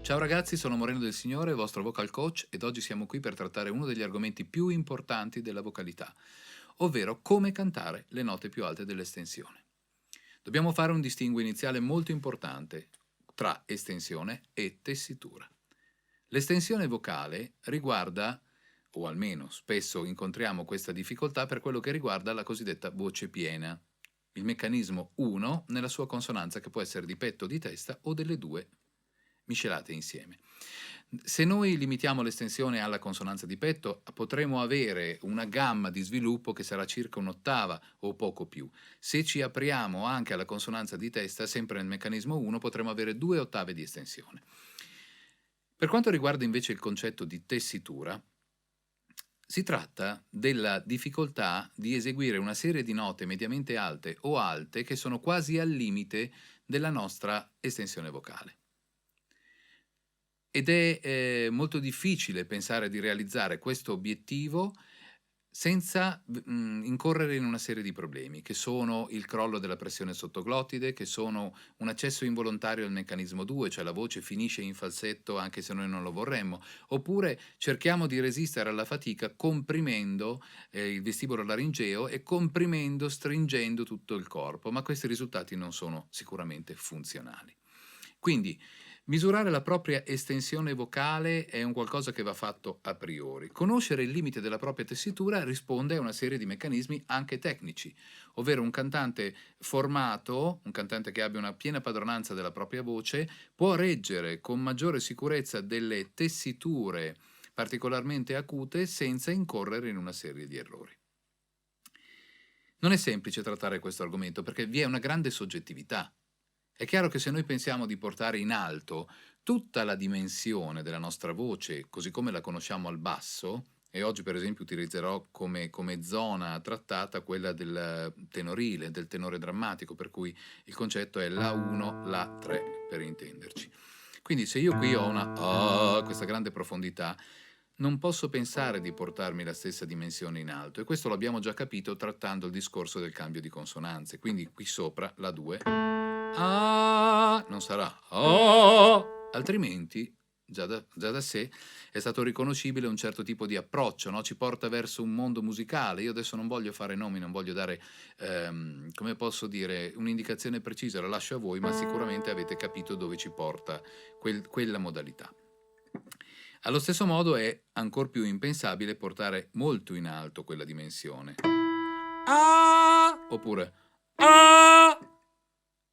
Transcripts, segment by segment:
Ciao ragazzi, sono Moreno del Signore, vostro vocal coach, ed oggi siamo qui per trattare uno degli argomenti più importanti della vocalità, ovvero come cantare le note più alte dell'estensione. Dobbiamo fare un distinguo iniziale molto importante tra estensione e tessitura. L'estensione vocale riguarda, o almeno spesso incontriamo questa difficoltà per quello che riguarda la cosiddetta voce piena, il meccanismo 1 nella sua consonanza, che può essere di petto o di testa o delle due miscelate insieme. Se noi limitiamo l'estensione alla consonanza di petto, potremo avere una gamma di sviluppo che sarà circa un'ottava o poco più. Se ci apriamo anche alla consonanza di testa, sempre nel meccanismo 1, potremo avere 2 ottave di estensione. Per quanto riguarda invece il concetto di tessitura, si tratta della difficoltà di eseguire una serie di note mediamente alte o alte che sono quasi al limite della nostra estensione vocale. Ed è molto difficile pensare di realizzare questo obiettivo senza incorrere in una serie di problemi, che sono il crollo della pressione sottoglottide, che sono un accesso involontario al meccanismo 2, cioè la voce finisce in falsetto anche se noi non lo vorremmo, oppure cerchiamo di resistere alla fatica comprimendo il vestibolo laringeo e comprimendo, stringendo tutto il corpo, ma questi risultati non sono sicuramente funzionali. Quindi misurare la propria estensione vocale è un qualcosa che va fatto a priori. Conoscere il limite della propria tessitura risponde a una serie di meccanismi anche tecnici, ovvero un cantante formato, un cantante che abbia una piena padronanza della propria voce, può reggere con maggiore sicurezza delle tessiture particolarmente acute senza incorrere in una serie di errori. Non è semplice trattare questo argomento perché vi è una grande soggettività. È chiaro che se noi pensiamo di portare in alto tutta la dimensione della nostra voce, così come la conosciamo al basso, e oggi per esempio utilizzerò come zona trattata quella del tenorile, del tenore drammatico, per cui il concetto è La 1, La 3, per intenderci. Quindi se io qui ho questa grande profondità, non posso pensare di portarmi la stessa dimensione in alto, e questo l'abbiamo già capito trattando il discorso del cambio di consonanze. Quindi qui sopra la 2 non sarà altrimenti già da sé è stato riconoscibile un certo tipo di approccio, no? Ci porta verso un mondo musicale. Io adesso non voglio fare nomi, non voglio dare come posso dire, un'indicazione precisa, la lascio a voi, ma sicuramente avete capito dove ci porta quella modalità. Allo stesso modo è ancor più impensabile portare molto in alto quella dimensione, oppure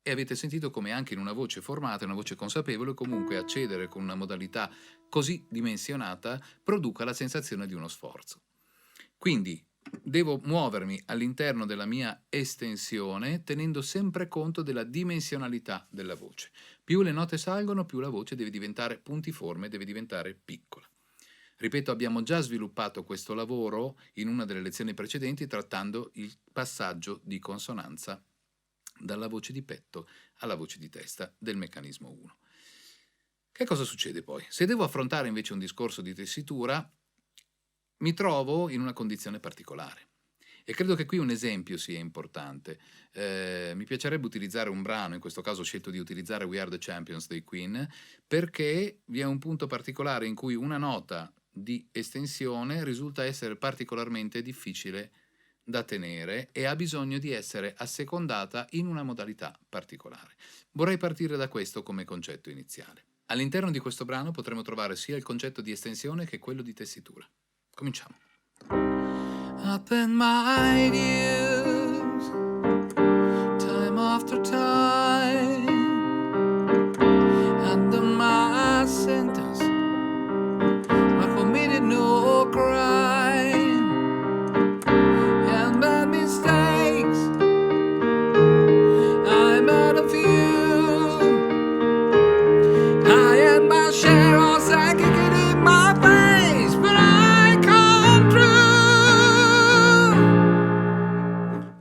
e avete sentito come anche in una voce formata, una voce consapevole, comunque accedere con una modalità così dimensionata produca la sensazione di uno sforzo. Quindi devo muovermi all'interno della mia estensione tenendo sempre conto della dimensionalità della voce. Più le note salgono, più la voce deve diventare puntiforme, deve diventare piccola. Ripeto, abbiamo già sviluppato questo lavoro in una delle lezioni precedenti trattando il passaggio di consonanza dalla voce di petto alla voce di testa del meccanismo 1. Che cosa succede poi? Se devo affrontare invece un discorso di tessitura, mi trovo in una condizione particolare. E credo che qui un esempio sia importante. Mi piacerebbe utilizzare un brano, in questo caso ho scelto di utilizzare We Are the Champions dei Queen, perché vi è un punto particolare in cui una nota di estensione risulta essere particolarmente difficile da tenere e ha bisogno di essere assecondata in una modalità particolare. Vorrei partire da questo come concetto iniziale. All'interno di questo brano potremo trovare sia il concetto di estensione che quello di tessitura. Cominciamo. Up in my years, time after time, under my sentence, I committed no crime, and bad mistakes, I made a few. I had my share of psychic in my face, but I come true.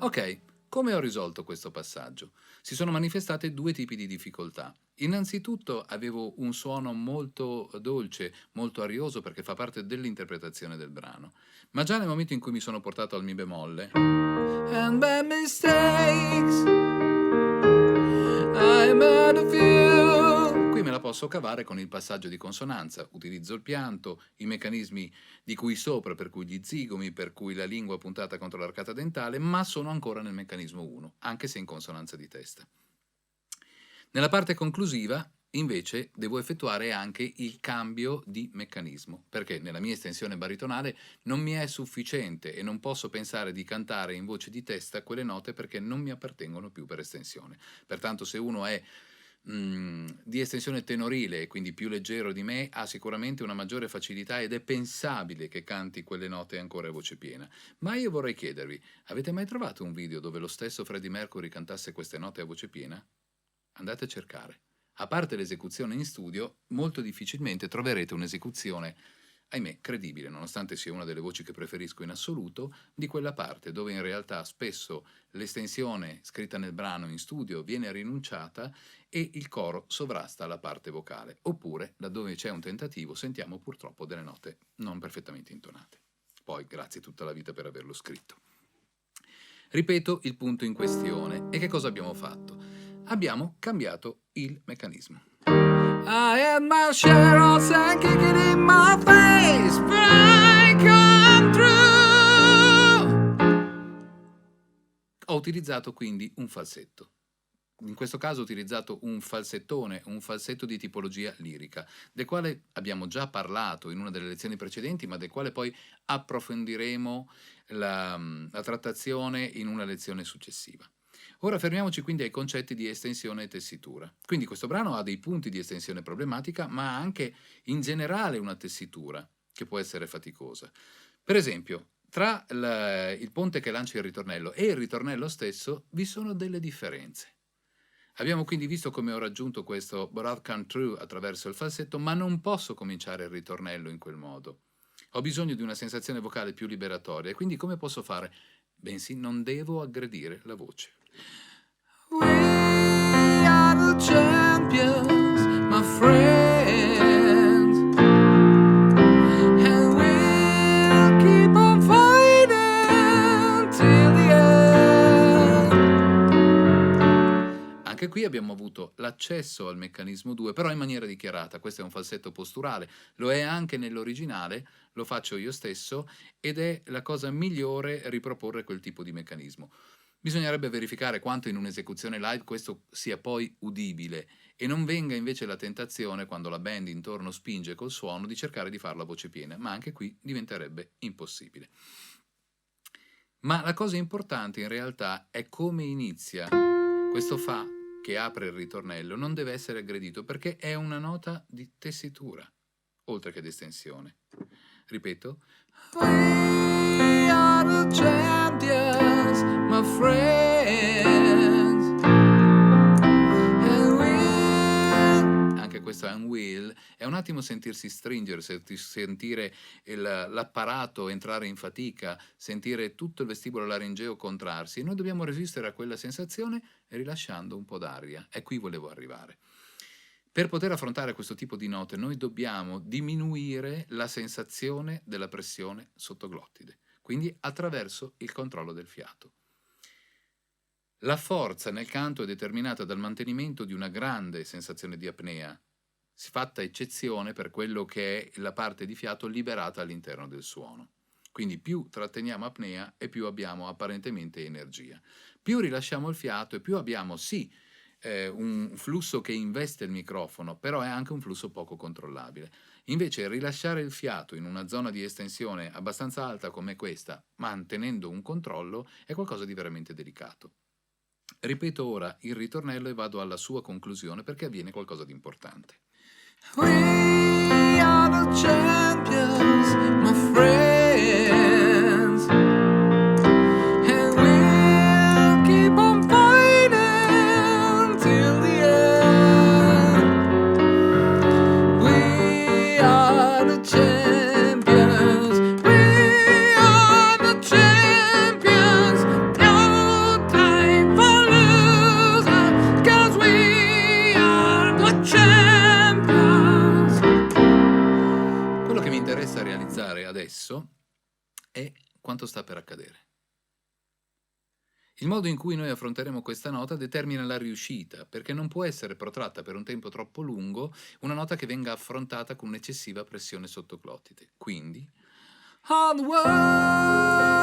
Ok, come ho risolto questo passaggio? Si sono manifestate due tipi di difficoltà. Innanzitutto avevo un suono molto dolce, molto arioso, perché fa parte dell'interpretazione del brano. Ma già nel momento in cui mi sono portato al mi bemolle, and bad mistakes, posso cavare con il passaggio di consonanza. Utilizzo il pianto, i meccanismi di cui sopra, per cui gli zigomi, per cui la lingua puntata contro l'arcata dentale, ma sono ancora nel meccanismo 1, anche se in consonanza di testa. Nella parte conclusiva, invece, devo effettuare anche il cambio di meccanismo, perché nella mia estensione baritonale non mi è sufficiente e non posso pensare di cantare in voce di testa quelle note perché non mi appartengono più per estensione. Pertanto se uno è di estensione tenorile e quindi più leggero di me, ha sicuramente una maggiore facilità ed è pensabile che canti quelle note ancora a voce piena. Ma io vorrei chiedervi, avete mai trovato un video dove lo stesso Freddie Mercury cantasse queste note a voce piena? Andate a cercare. A parte l'esecuzione in studio, molto difficilmente troverete un'esecuzione, ahimè, credibile, nonostante sia una delle voci che preferisco in assoluto, di quella parte dove in realtà spesso l'estensione scritta nel brano in studio viene rinunciata e il coro sovrasta la parte vocale, oppure, laddove c'è un tentativo, sentiamo purtroppo delle note non perfettamente intonate. Poi, grazie tutta la vita per averlo scritto. Ripeto il punto in questione. E che cosa abbiamo fatto? Abbiamo cambiato il meccanismo. I had my share of sun kicking in my face, but I come through. Ho utilizzato quindi un falsetto. In questo caso ho utilizzato un falsettone, un falsetto di tipologia lirica, del quale abbiamo già parlato in una delle lezioni precedenti, ma del quale poi approfondiremo la trattazione in una lezione successiva. Ora fermiamoci quindi ai concetti di estensione e tessitura. Quindi questo brano ha dei punti di estensione problematica, ma ha anche in generale una tessitura che può essere faticosa. Per esempio, tra il ponte che lancia il ritornello e il ritornello stesso vi sono delle differenze. Abbiamo quindi visto come ho raggiunto questo But I've Come Through attraverso il falsetto, ma non posso cominciare il ritornello in quel modo. Ho bisogno di una sensazione vocale più liberatoria e quindi come posso fare? Bensì non devo aggredire la voce. We are the champions, my friends, and we'll keep on fighting till the end. Anche qui abbiamo avuto l'accesso al meccanismo 2, però in maniera dichiarata. Questo è un falsetto posturale, lo è anche nell'originale, lo faccio io stesso ed è la cosa migliore riproporre quel tipo di meccanismo. Bisognerebbe verificare quanto in un'esecuzione live questo sia poi udibile e non venga invece la tentazione, quando la band intorno spinge col suono, di cercare di farlo a voce piena, ma anche qui diventerebbe impossibile. Ma la cosa importante in realtà è come inizia. Questo fa che apre il ritornello non deve essere aggredito perché è una nota di tessitura, oltre che di estensione. Ripeto. We are the champions, my friends, and we'll... Anche questo and will è un attimo sentirsi stringere, sentire l'apparato entrare in fatica, sentire tutto il vestibolo laringeo contrarsi. E noi dobbiamo resistere a quella sensazione rilasciando un po' d'aria. E qui volevo arrivare. Per poter affrontare questo tipo di note noi dobbiamo diminuire la sensazione della pressione sottoglottide, quindi attraverso il controllo del fiato. La forza nel canto è determinata dal mantenimento di una grande sensazione di apnea, fatta eccezione per quello che è la parte di fiato liberata all'interno del suono. Quindi più tratteniamo apnea e più abbiamo apparentemente energia. Più rilasciamo il fiato e più abbiamo sì un flusso che investe il microfono, però è anche un flusso poco controllabile. Invece rilasciare il fiato in una zona di estensione abbastanza alta come questa, mantenendo un controllo, è qualcosa di veramente delicato. Ripeto ora il ritornello e vado alla sua conclusione perché avviene qualcosa di importante. We are the champions, my friends, and we'll keep on fighting till the end. We are the champions, we are the champions, no time for losers, 'cause we are the champions. Quello che mi interessa realizzare adesso è quanto sta per accadere. Il modo in cui noi affronteremo questa nota determina la riuscita, perché non può essere protratta per un tempo troppo lungo una nota che venga affrontata con un'eccessiva pressione sottoglottide. Quindi, on the world!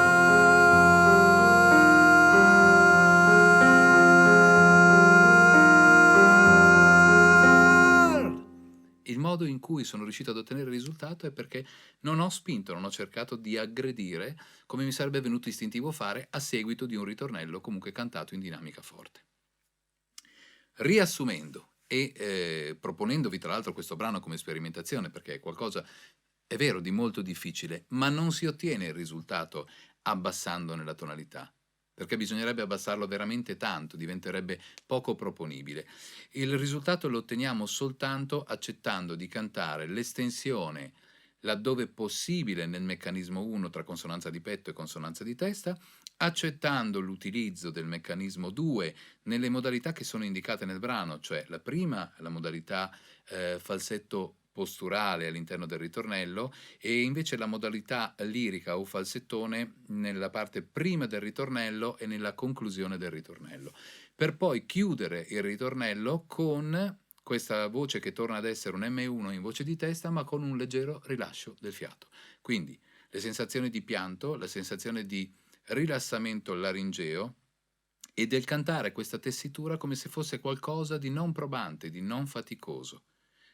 Il modo in cui sono riuscito ad ottenere il risultato è perché non ho spinto, non ho cercato di aggredire, come mi sarebbe venuto istintivo fare a seguito di un ritornello comunque cantato in dinamica forte. Riassumendo e proponendovi tra l'altro questo brano come sperimentazione, perché è qualcosa, è vero, di molto difficile, ma non si ottiene il risultato abbassandone la tonalità, perché bisognerebbe abbassarlo veramente tanto, diventerebbe poco proponibile. Il risultato lo otteniamo soltanto accettando di cantare l'estensione laddove possibile nel meccanismo 1 tra consonanza di petto e consonanza di testa, accettando l'utilizzo del meccanismo 2 nelle modalità che sono indicate nel brano, cioè la prima, la modalità falsetto posturale all'interno del ritornello, e invece la modalità lirica o falsettone nella parte prima del ritornello e nella conclusione del ritornello, per poi chiudere il ritornello con questa voce che torna ad essere un M1 in voce di testa, ma con un leggero rilascio del fiato. Quindi le sensazioni di pianto, la sensazione di rilassamento laringeo e del cantare questa tessitura come se fosse qualcosa di non probante, di non faticoso.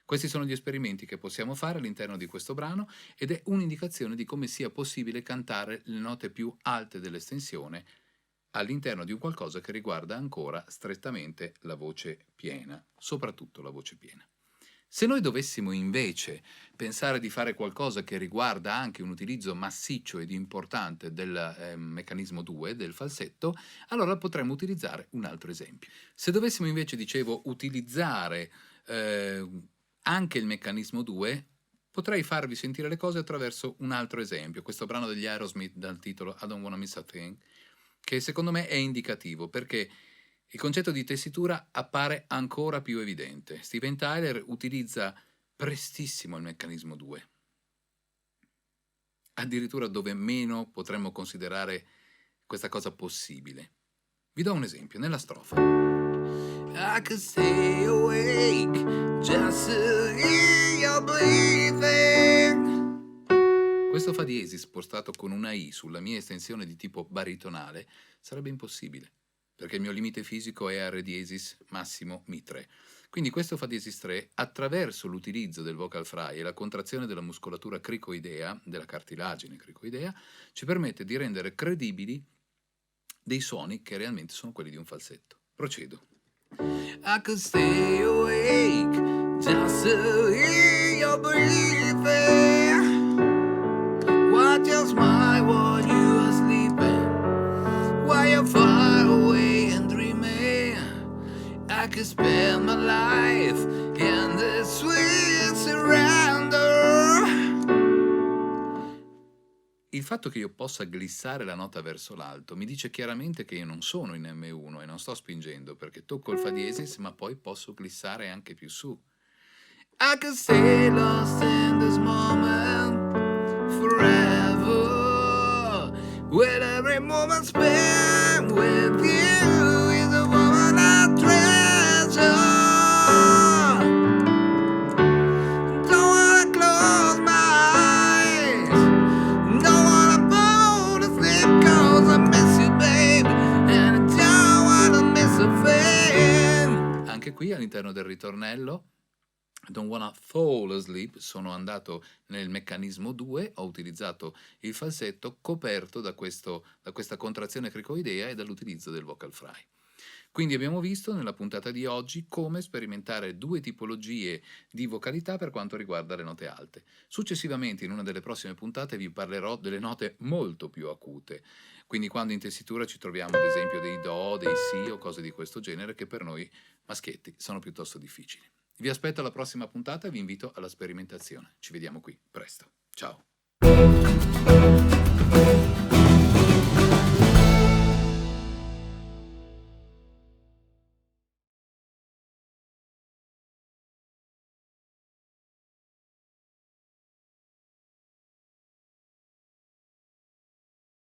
Questi sono gli esperimenti che possiamo fare all'interno di questo brano ed è un'indicazione di come sia possibile cantare le note più alte dell'estensione all'interno di un qualcosa che riguarda ancora strettamente la voce piena, soprattutto la voce piena. Se noi dovessimo invece pensare di fare qualcosa che riguarda anche un utilizzo massiccio ed importante del meccanismo 2, del falsetto, allora potremmo utilizzare un altro esempio. Se dovessimo invece, dicevo, utilizzare anche il meccanismo 2, potrei farvi sentire le cose attraverso un altro esempio, questo brano degli Aerosmith dal titolo I Don't Wanna Miss a Thing, che secondo me è indicativo perché il concetto di tessitura appare ancora più evidente. Steven Tyler utilizza prestissimo il meccanismo 2, addirittura dove meno potremmo considerare questa cosa possibile. Vi do un esempio, nella strofa. I could stay awake just to hear your breathing. Questo fa diesis spostato con una I sulla mia estensione di tipo baritonale sarebbe impossibile, perché il mio limite fisico è a Re diesis massimo Mi3. Quindi questo fa diesis 3, attraverso l'utilizzo del vocal fry e la contrazione della muscolatura cricoidea, della cartilagine cricoidea, ci permette di rendere credibili dei suoni che realmente sono quelli di un falsetto. Procedo. I could stay awake just to hear your breathing. Watch your smile while you are sleeping, while you're far away and dreaming. I could spend my life in this sweet surrender. Il fatto che io possa glissare la nota verso l'alto mi dice chiaramente che io non sono in M1 e non sto spingendo, perché tocco il fa diesis ma poi posso glissare anche più su. I could stay lost in this moment forever, with every moment spent with you is a woman I treasure. Don't wanna close my eyes, don't wanna fall asleep, cause I miss you, baby, and I don't wanna miss a thing. Anche qui all'interno del ritornello Don't Wanna Fall Asleep sono andato nel meccanismo 2, ho utilizzato il falsetto coperto da questa contrazione cricoidea e dall'utilizzo del vocal fry. Quindi abbiamo visto nella puntata di oggi come sperimentare due tipologie di vocalità per quanto riguarda le note alte. Successivamente in una delle prossime puntate vi parlerò delle note molto più acute, quindi quando in tessitura ci troviamo ad esempio dei do, dei si o cose di questo genere che per noi maschietti sono piuttosto difficili. Vi aspetto alla prossima puntata e vi invito alla sperimentazione. Ci vediamo qui presto. Ciao!